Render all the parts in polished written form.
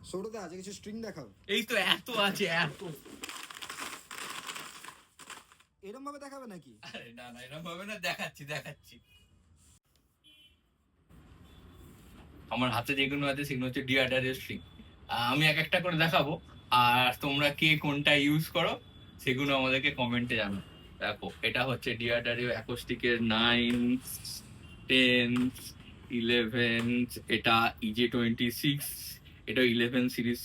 সৌরদা আছে কিছু স্ট্রিং দেখাও। এই তো এত আছে, এত। এরম ভাবে দেখাবে নাকি? আরে না না, এরকম ভাবে না, দেখাচ্ছি দেখাচ্ছি। আমার হাতে যেগুলো আছে সেগুলো হচ্ছে ডিআরডারের স্ট্রিং। আমি এক একটা করে দেখাবো, আর তোমরা কে কোনটা ইউজ করো সেগুলো আমাদেরকে কমেন্টে জানাও। দেখো, এটা হচ্ছে ডিআরডারিও অ্যাকোস্টিকের 9, 10, 11, এটা EJ26, এটা 11 সিরিজ,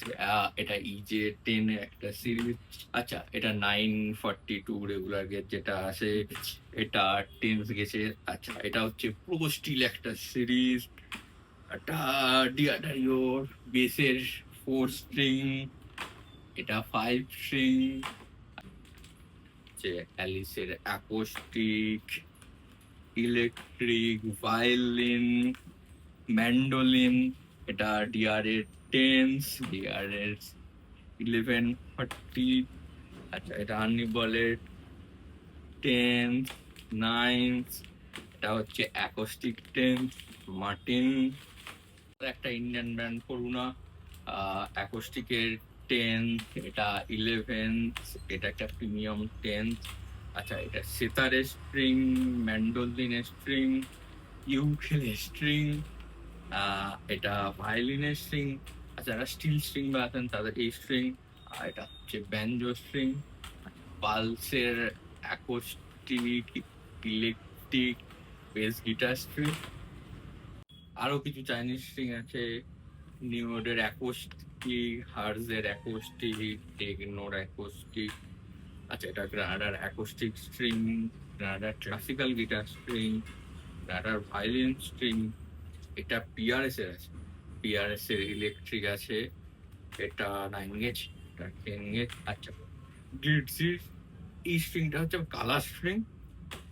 এটা EJ10 এর একটা সিরিজ। আচ্ছা, এটা 942 রেগুলার গেজ যেটা আছে, এটা 10 গেছে। আচ্ছা, এটা হচ্ছে প্রো স্টিল একটা সিরিজ। এটা ডিআরডারিওর বেসের 4 স্ট্রিং, এটা 5 স্ট্রিং। যে অ্যালিসের অ্যাকোস্টিক, ইলেকট্রিক, ভায়োলিন, ম্যান্ডোলিন। এটা ডিআর এর টেন্স, ডিআর এর 1140। আচ্ছা, এটা আর্নিবলের টেন্স, নাইন্স। এটা হচ্ছে অ্যাকোস্টিক টেন্স, মার্টিন। একটা ইন্ডিয়ান ব্র্যান্ড করুণা, অ্যাকোস্টিকের 10, এটা 11, এটা একটা প্রিমিয়াম 10। আচ্ছা, এটা সেতারের স্ট্রিং, ম্যান্ডোলিনের স্ট্রিং, ইউকেলের স্ট্রিং, এটা ভায়োলিনের স্ট্রিং। আচ্ছা, যারা স্টিল স্ট্রিং বাজাতেন তাদের এই স্ট্রিং। আর এটা হচ্ছে ব্যাঞ্জো স্ট্রিং, পালসের acoustic, electric, bass guitar string. আরো কিছু চাইনিজ স্ট্রিং আছে, নিউডের অ্যাকোস্টিক, হার্জের অ্যাকোস্টিক, টেকনোর অ্যাকোস্টিক। আচ্ছা, এটা গ্রানাডার অ্যাকোস্টিক স্ট্রিং, গ্রানাডার ক্লাসিক্যাল গিটার স্ট্রিং, গ্রানাডার ভায়োলিন স্ট্রিং। এটা পিআরএস এর আছে, পিআরএস এর ইলেকট্রিক আছে। এটা 9 গেজ, এটা 10 গেজ। আচ্ছা, গ্লিটজির এই স্ট্রিংটা হচ্ছে কালার স্ট্রিং,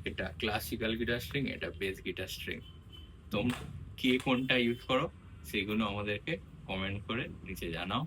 এটা ক্লাসিক্যাল গিটার স্ট্রিং, এটা বেস গিটার স্ট্রিং। তোমরা কে কোনটা ইউজ করো সেগুলো আমাদেরকে কমেন্ট করে নিচে জানাও।